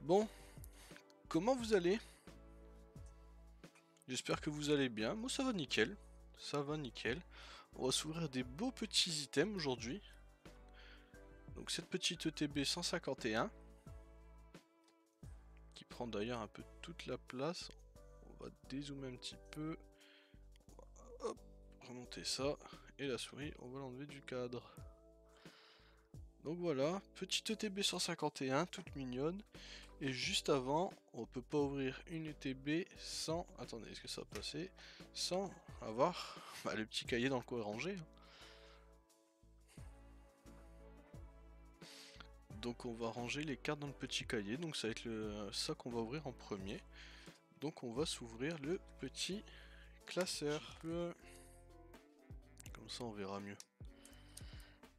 Bon, comment vous allez? J'espère que vous allez bien. Moi ça va nickel. Ça va nickel. On va s'ouvrir des beaux petits items aujourd'hui. Donc cette petite ETB 151. Qui prend d'ailleurs un peu toute la place. On va dézoomer un petit peu. Hop, remonter ça. Et la souris, on va l'enlever du cadre. Donc voilà, petite ETB 151, toute mignonne. Et juste avant, on peut pas ouvrir une ETB sans... Attendez, est-ce que ça va passer? Sans avoir le petit cahier dans le coin rangé. Donc on va ranger les cartes dans le petit cahier. Donc ça va être ça qu'on va ouvrir en premier. Donc on va s'ouvrir le petit classeur. Comme ça on verra mieux.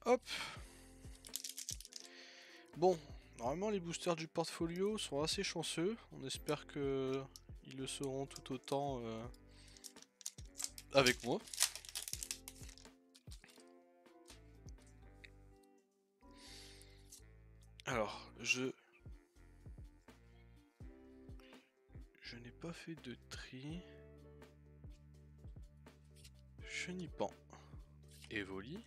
Hop. Bon, normalement les boosters du portfolio sont assez chanceux. On espère que ils le seront tout autant avec moi. Alors, je n'ai pas fait de tri. Chenipan. Evoli.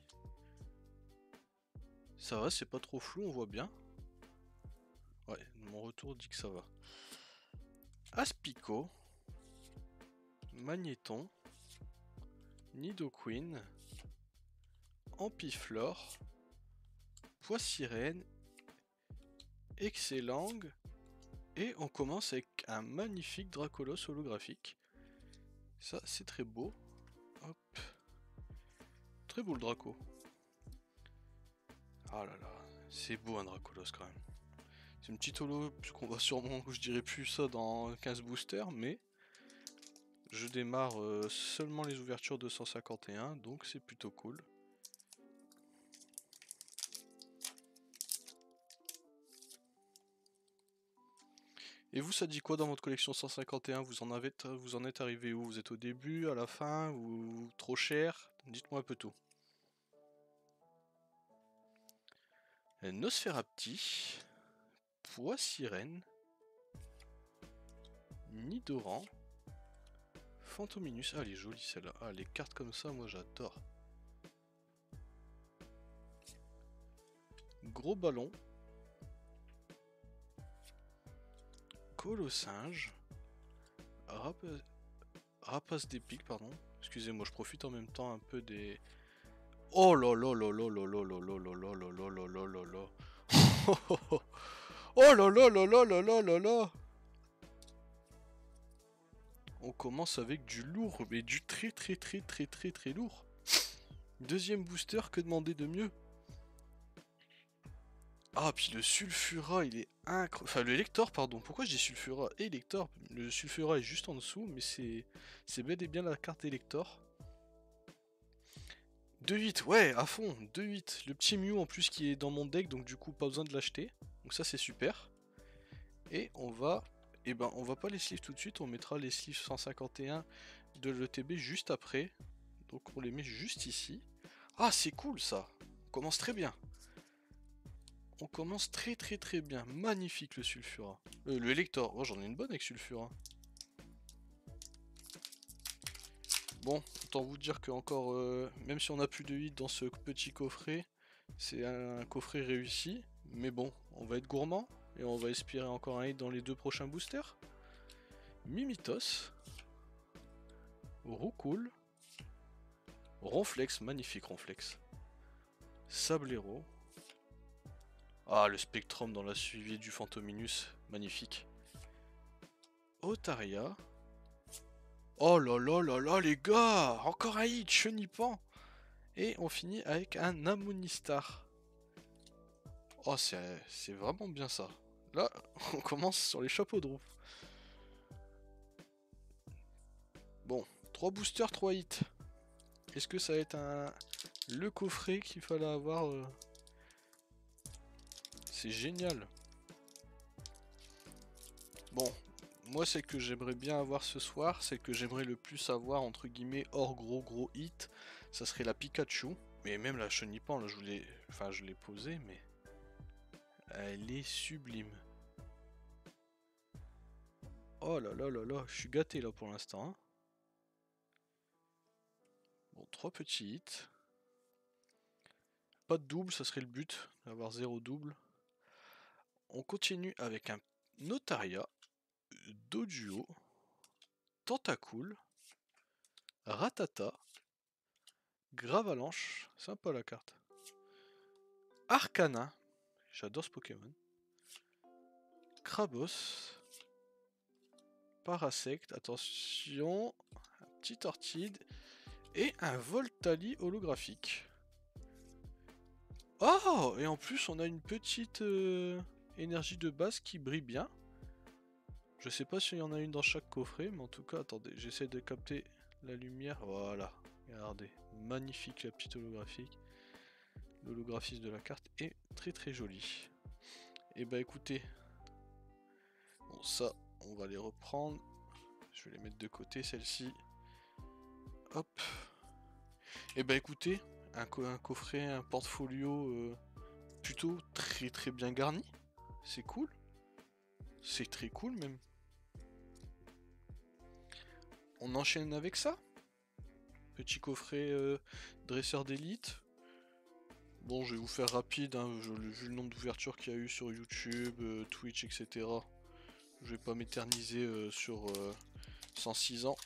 Ça va, c'est pas trop flou, on voit bien. Ouais, mon retour dit que ça va. Aspico. Magnéton. Nidoqueen. Ampiflore. Poissirène. Excellang. Et on commence avec un magnifique Dracolos holographique. Ça, c'est très beau. Hop. Très beau le Draco. Ah là là, c'est beau un Dracolos quand même. C'est une petite holo, puisqu'on va sûrement, je dirais plus ça dans 15 boosters, mais je démarre seulement les ouvertures de 151, donc c'est plutôt cool. Et vous, ça dit quoi dans votre collection 151? Vous en êtes arrivé où? Vous êtes au début, à la fin, ou trop cher? Dites-moi un peu tout. Nosferapti, Poissirène, Nidoran, Phantominus. Ah, elle est jolie celle-là. Ah, les cartes comme ça, moi j'adore. Gros ballon. Colossinge. Rapace d'épique, pardon. Excusez-moi, je profite en même temps un peu des... Oh là là là là là là là là là là là là là là là. Oh là là là là là là là là. On commence avec du lourd, mais du très très très très très très lourd. Deuxième booster, que demander de mieux? Ah, puis le Sulfura, il est incroyable. Enfin, le Lector, pardon. Pourquoi je dis Sulfura et Lector? Le Sulfura est juste en dessous, mais c'est bel et bien la carte Elector. 2-8, ouais, à fond, 2-8. Le petit Mew en plus qui est dans mon deck, donc du coup pas besoin de l'acheter. Donc ça c'est super. Et on va... Eh ben on va pas les sleeves tout de suite, on mettra les sleeves 151 de l'ETB juste après. Donc on les met juste ici. Ah c'est cool ça. On commence très bien. On commence très très très bien. Magnifique le Sulfura. Le Elector. Oh j'en ai une bonne avec Sulfura. Bon, autant vous dire que encore, même si on a plus de hits dans ce petit coffret, c'est un coffret réussi. Mais bon, on va être gourmand et on va espérer encore un hit dans les deux prochains boosters. Mimitos. Roucoule. Ronflex, magnifique Ronflex. Sablero. Ah, le Spectrum dans la suivi du Phantominus, magnifique. Otaria. Oh là là là là les gars, encore un hit, Chenipan. Et on finit avec un Amonistar. Oh c'est vraiment bien ça. Là, on commence sur les chapeaux de roue. Bon, 3 boosters, 3 hits. Est-ce que ça va être le coffret qu'il fallait avoir C'est génial. Bon, moi celle que j'aimerais bien avoir ce soir, celle que j'aimerais le plus avoir entre guillemets hors gros hit, ça serait la Pikachu. Mais même la Chenipan, là je l'ai posée, mais elle est sublime. Oh là là là là, je suis gâté là pour l'instant. Hein. Bon, 3 petits hits. Pas de double, ça serait le but, d'avoir 0 double. On continue avec un Notaria, Doduo, Tentacool, Ratata, Gravalanche, sympa la carte. Arcana, j'adore ce Pokémon. Krabos, Parasect, attention, un petit Tortide et un Voltali holographique. Oh, et en plus on a une petite énergie de base qui brille bien. Je sais pas s'il y en a une dans chaque coffret, mais en tout cas, attendez, j'essaie de capter la lumière. Voilà, regardez, magnifique la petite holographique. L'holographisme de la carte est très très joli. Et bah écoutez, bon ça, on va les reprendre. Je vais les mettre de côté, celle-ci. Hop. Et bah écoutez, un coffret, un portfolio plutôt très très bien garni. C'est cool. C'est très cool même. On enchaîne avec ça. Petit coffret dresseur d'élite. Bon, je vais vous faire rapide, hein, vu le nombre d'ouvertures qu'il y a eu sur YouTube, Twitch, etc. Je vais pas m'éterniser sur 106 ans.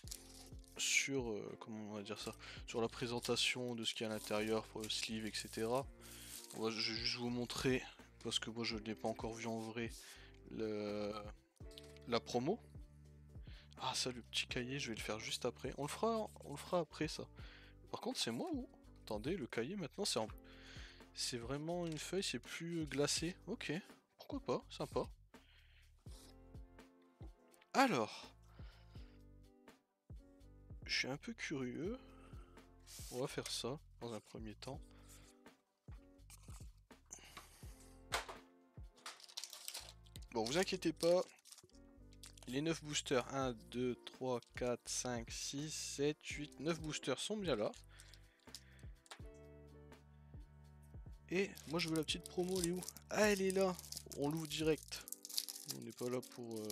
Sur, comment on va dire ça, sur la présentation de ce qu'il y a à l'intérieur, sleeve, etc. Je vais juste vous montrer, parce que moi je ne l'ai pas encore vu en vrai, la promo. Ah ça, le petit cahier, je vais le faire juste après. On le fera après ça. Par contre, c'est moi ou... Attendez, le cahier maintenant c'est vraiment une feuille, c'est plus glacé. Ok, pourquoi pas, sympa. Alors, je suis un peu curieux. On va faire ça dans un premier temps. Bon, vous inquiétez pas. Les 9 boosters, 1, 2, 3, 4, 5, 6, 7, 8, 9 boosters sont bien là. Et moi je veux la petite promo, elle est où? Ah, elle est là. On l'ouvre direct. On n'est pas là pour...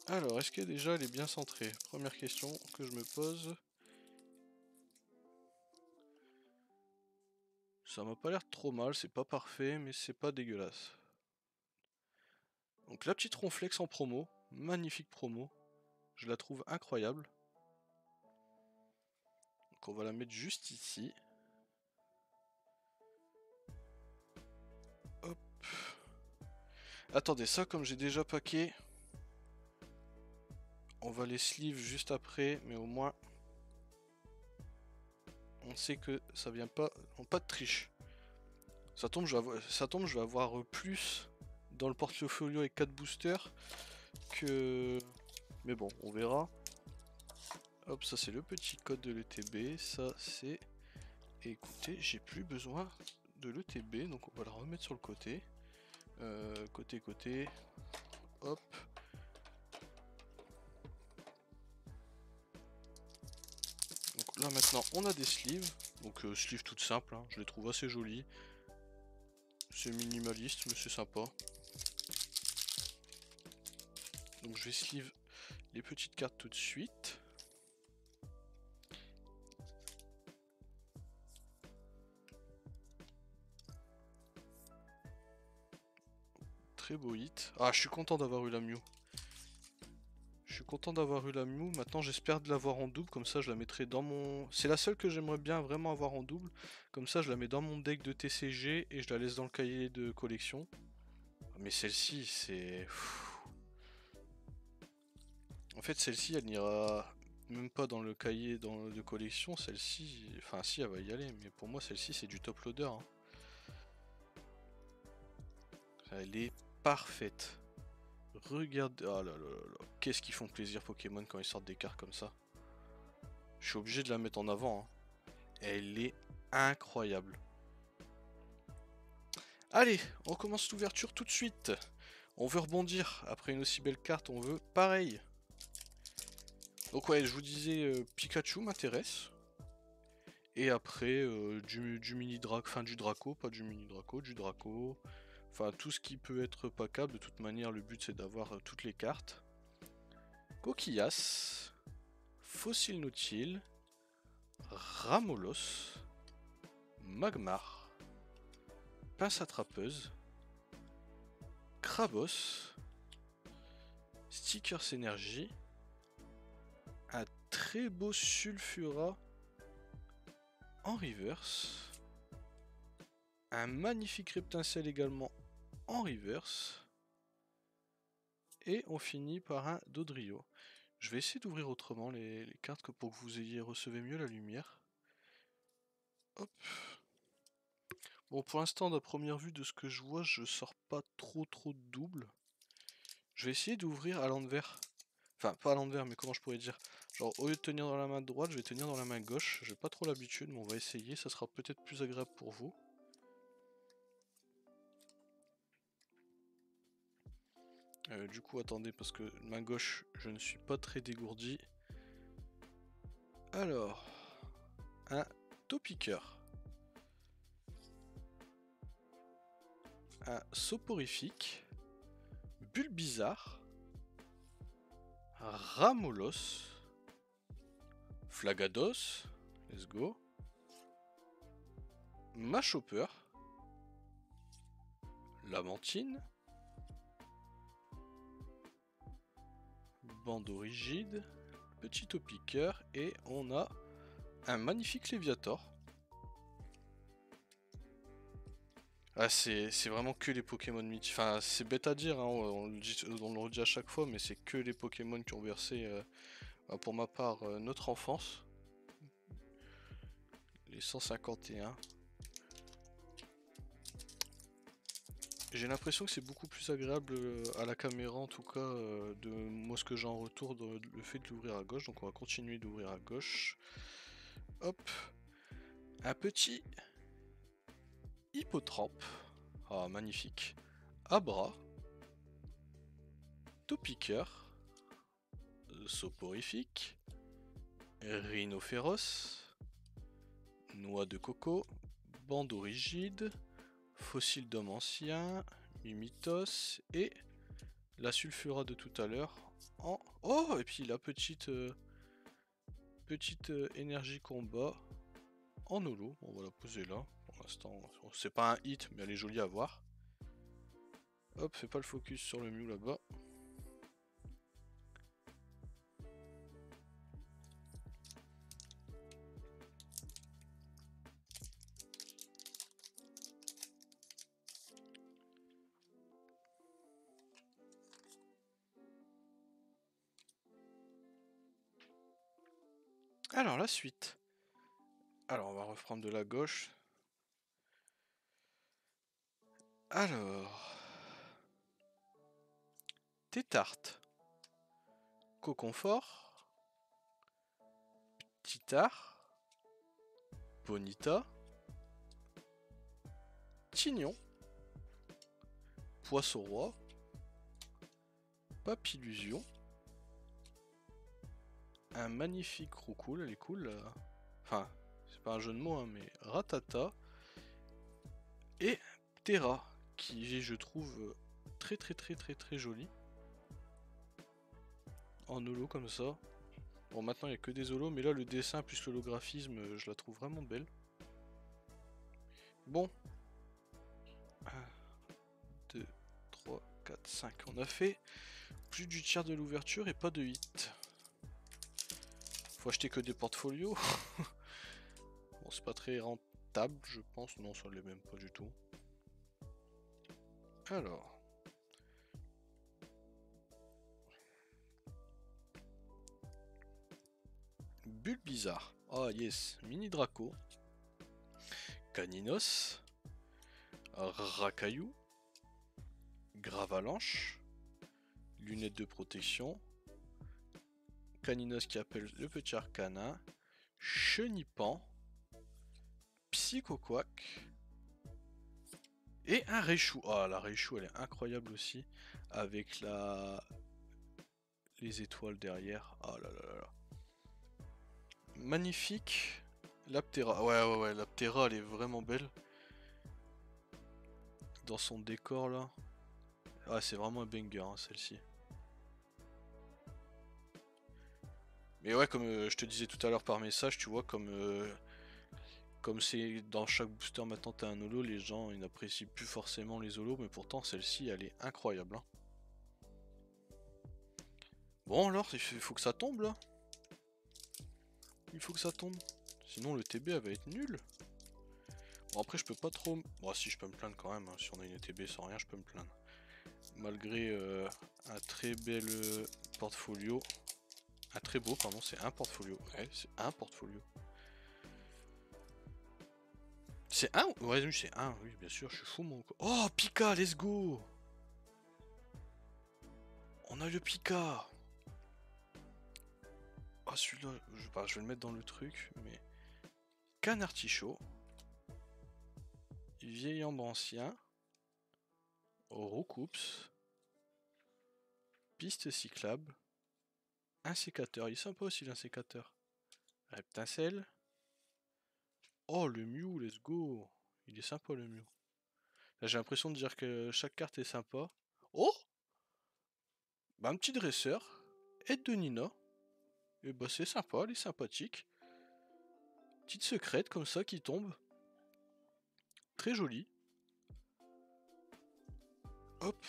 Alors, est-ce que déjà elle est bien centrée? Première question que je me pose. Ça m'a pas l'air trop mal, c'est pas parfait, mais c'est pas dégueulasse. Donc la petite Ronflex en promo, magnifique promo. Je la trouve incroyable. Donc on va la mettre juste ici. Hop. Attendez, ça comme j'ai déjà packé, on va les sleeve juste après, mais au moins on sait que ça vient pas de triche. Ça tombe, je vais avoir plus dans le portfolio avec 4 boosters que... Mais bon, on verra. Hop, ça c'est le petit code de l'ETB, ça c'est... Écoutez, j'ai plus besoin de l'ETB, donc on va la remettre sur le côté. Côté, hop. Donc là maintenant on a des sleeves, donc sleeves toutes simples, hein. Je les trouve assez jolies. C'est minimaliste mais c'est sympa. Donc je vais sleeve les petites cartes tout de suite. Très beau hit. Ah, je suis content d'avoir eu la Mew. Je suis content d'avoir eu la Mew. Maintenant, j'espère de l'avoir en double. Comme ça, je la mettrai dans mon... C'est la seule que j'aimerais bien vraiment avoir en double. Comme ça, je la mets dans mon deck de TCG et je la laisse dans le cahier de collection. Mais celle-ci, c'est... En fait, celle-ci, elle n'ira même pas dans le cahier de collection. Celle-ci... Enfin, si, elle va y aller. Mais pour moi, celle-ci, c'est du top loader. Hein. Elle est parfaite. Regardez, oh là là là, qu'est-ce qu'ils font plaisir Pokémon quand ils sortent des cartes comme ça. Je suis obligé de la mettre en avant. Hein. Elle est incroyable. Allez, on commence l'ouverture tout de suite. On veut rebondir. Après une aussi belle carte, on veut pareil. Donc ouais, je vous disais, Pikachu m'intéresse. Et après, du mini Draco, enfin du Draco, pas du mini Draco, du Draco. Enfin, tout ce qui peut être packable. De toute manière, le but c'est d'avoir toutes les cartes. Coquillas, Fossile Nautile, Ramolos, Magmar, Pince attrapeuse, Krabos, Stickers Énergie, un très beau Sulfura en reverse, un magnifique Reptincelle également en reverse, et on finit par un Dodrio. Je vais essayer d'ouvrir autrement les cartes pour que vous recevez mieux la lumière. Hop. Bon, pour l'instant, de première vue, de ce que je vois, je sors pas trop de doubles. Je vais essayer d'ouvrir à l'envers. Enfin, pas à l'envers, mais comment je pourrais dire? Genre, au lieu de tenir dans la main droite, je vais tenir dans la main gauche. J'ai pas trop l'habitude, mais on va essayer. Ça sera peut-être plus agréable pour vous. Du coup, attendez, parce que main gauche, je ne suis pas très dégourdi. Alors, un Topiqueur. Un Soporifique. Bulbizarre. Ramolos. Flagados. Let's go. Machopper. Lamantine. Bandeau rigide. Petit Topiqueur. Et on a un magnifique Léviator. Ah, c'est vraiment que les Pokémon mythiques. Enfin, c'est bête à dire, hein, on le redit à chaque fois, mais c'est que les Pokémon qui ont versé, pour ma part, notre enfance. Les 151. J'ai l'impression que c'est beaucoup plus agréable à la caméra, en tout cas, de moi ce que j'ai en retour, le fait de l'ouvrir à gauche. Donc on va continuer d'ouvrir à gauche. Hop. Un petit Hippotrampe. Ah, magnifique. Abra. Topiqueur. Soporifique. Rhinophéros. Noix de coco. Bandeau rigide. Fossile d'homme ancien. Mimitos. Et la Sulfura de tout à l'heure. En... Oh, et puis la petite énergie combat en holo. On va la poser là. Pour l'instant, c'est pas un hit, mais elle est jolie à voir. Hop, fais pas le focus sur le Mew là-bas. Alors, la suite. Alors, on va reprendre de la gauche. Alors... Tétarte. Coconfort. Titard. Bonita. Tignon. Poisson roi. Papillusion. Un magnifique roucoule, elle est cool là. Enfin, c'est pas un jeu de mots, hein, mais Ratata. Et Terra, qui je trouve très joli. En holo comme ça. Bon, maintenant il n'y a que des holos, mais là le dessin plus l'holographisme, je la trouve vraiment belle. Bon. 1, 2, 3, 4, 5. On a fait plus du tiers de l'ouverture et pas de hit. Faut acheter que des portfolios. Bon, c'est pas très rentable, je pense. Non, ça l'est même pas du tout. Alors. Bulbizarre. Ah yes, Mini Draco. Caninos. Racaillou. Gravalanche. Lunettes de protection. Caninos qui appelle le petit arcana. Chenipan. Psychoquack. Et un Raichu. Ah, la Raichu elle est incroyable aussi. Avec les étoiles derrière. Ah là là là. Magnifique. L'Aptera. Ouais, l'Aptera elle est vraiment belle. dans son décor là. Ah, c'est vraiment un banger hein, celle-ci. Mais ouais, comme je te disais tout à l'heure par message, tu vois, comme c'est dans chaque booster maintenant t'as un holo, les gens ils n'apprécient plus forcément les holos, mais pourtant celle-ci elle est incroyable. Hein. Bon alors, il faut que ça tombe là. Il faut que ça tombe. Sinon le TB elle va être nul. Bon après je peux pas trop... Bon si je peux me plaindre quand même, hein. Si on a une TB sans rien je peux me plaindre. Malgré un très bel portfolio. Un très beau pardon, c'est un portfolio. Ouais, c'est un portfolio. C'est un? Ouais oui c'est un, oui bien sûr, je suis fou mon... Oh Pika, let's go. On a le Pika. Ah celui-là, je vais le mettre dans le truc, mais... Canartichaud. Vieil ambre ancien. Roucoups. Piste cyclable. Un sécateur, il est sympa aussi l'insécateur. Reptincelle. Oh le Mew, let's go. Il est sympa le Mew. Là j'ai l'impression de dire que chaque carte est sympa. Oh bah un petit dresseur. Aide de Nina. Et bah c'est sympa, elle est sympathique. Petite secrète comme ça qui tombe. Très jolie. Hop.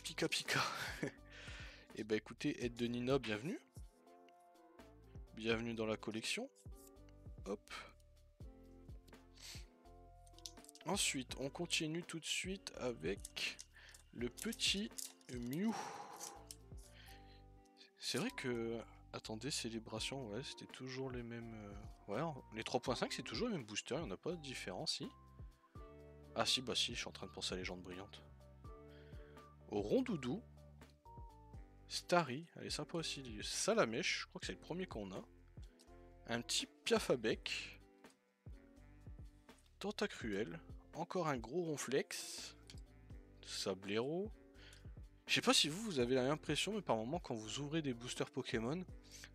Pika Pika. Et bah écoutez, aide de Nina, bienvenue. Bienvenue dans la collection. Hop. Ensuite, on continue tout de suite avec le petit Mew. C'est vrai que... Attendez, célébration, ouais, c'était toujours les mêmes... Ouais, les 3.5 c'est toujours les mêmes boosters, il n'y en a pas de différence, si. Ah si, bah si, je suis en train de penser à Légende Brillante. Au Rondoudou. Starry, elle est sympa aussi. Salamèche, je crois que c'est le premier qu'on a. Un petit Piaf à bec. Tentacruel. Encore un gros Ronflex. Sablero. Je sais pas si vous avez l'impression, mais par moment quand vous ouvrez des boosters Pokémon,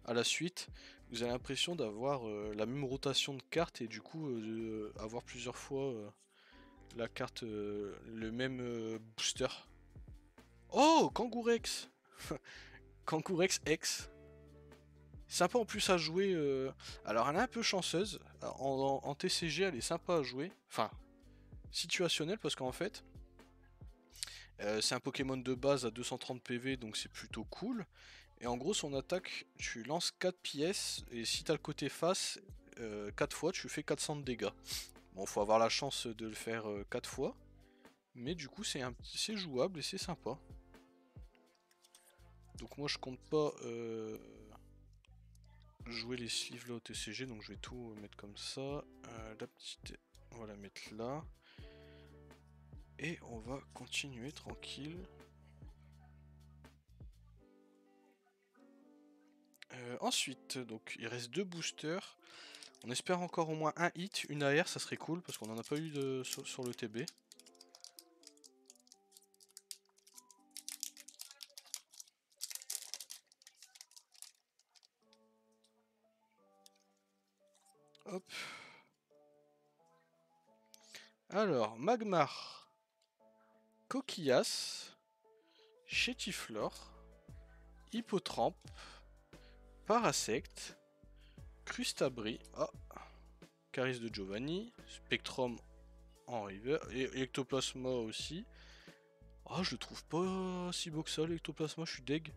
à la suite, vous avez l'impression d'avoir la même rotation de cartes et du coup avoir plusieurs fois la carte, le même booster. Oh, Kangourex. Kangourex X. Sympa en plus à jouer. Alors elle est un peu chanceuse. En TCG elle est sympa à jouer. Enfin, situationnelle parce qu'en fait, c'est un Pokémon de base à 230 PV donc c'est plutôt cool. Et en gros son attaque, tu lances 4 pièces et si t'as le côté face, 4 fois tu fais 400 de dégâts. Bon faut avoir la chance de le faire 4 fois. Mais du coup c'est jouable et c'est sympa. Donc moi je compte pas jouer les sleeves là au TCG, donc je vais tout mettre comme ça. La petite, on va la mettre là. Et on va continuer tranquille. Ensuite, donc il reste 2 boosters. On espère encore au moins un hit, une AR, ça serait cool parce qu'on en a pas eu sur le TB. Hop. Alors, Magmar, Coquillas, Chétiflore, Hippotrampe, Parasect, Crustabri, oh, Caris de Giovanni, Spectrum en river, et Ectoplasma aussi. Ah, je le trouve pas si beau que ça, l'Ectoplasma, je suis deg.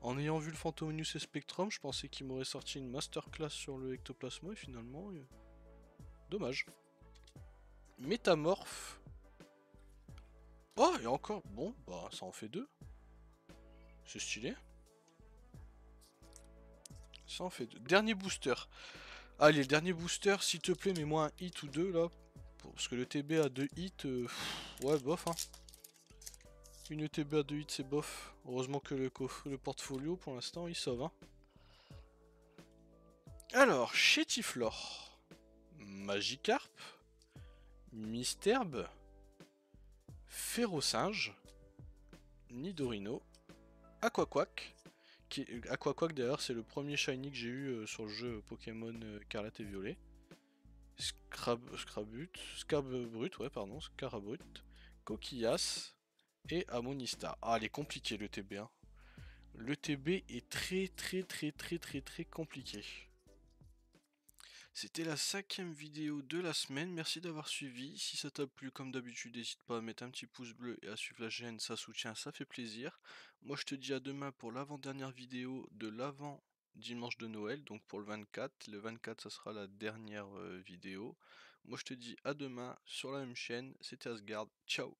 En ayant vu le Phantomonius et Spectrum, je pensais qu'il m'aurait sorti une masterclass sur le Ectoplasma, et finalement, dommage. Métamorphe. Oh, et encore, bon, bah ça en fait 2. C'est stylé. Ça en fait 2. Dernier booster. Allez, le dernier booster, s'il te plaît, mets-moi un hit ou 2 là. Parce que le TB à 2 hits, ouais, bof, hein. Une TB à 2 hits, c'est bof. Heureusement que le portfolio, pour l'instant, il sauve, hein. Alors, Chétiflore, Magikarp, Misterbe, Ferrosinge, Nidorino, Aquaquack. Aquaquack d'ailleurs, c'est le premier shiny que j'ai eu sur le jeu Pokémon Écarlate et Violet. Scarbrut, ouais, pardon, Scarabrut, Coquillas et Amonista. Ah, elle est compliquée le TB, hein. Le TB est très compliqué. C'était la 5e vidéo de la semaine, merci d'avoir suivi. Si ça t'a plu, comme d'habitude, n'hésite pas à mettre un petit pouce bleu et à suivre la chaîne, ça soutient, ça fait plaisir. Moi je te dis à demain pour l'avant-dernière vidéo de l'avant dimanche de Noël, donc pour le 24. Le 24 ça sera la dernière vidéo. Moi je te dis à demain sur la même chaîne, c'était Asgard, ciao.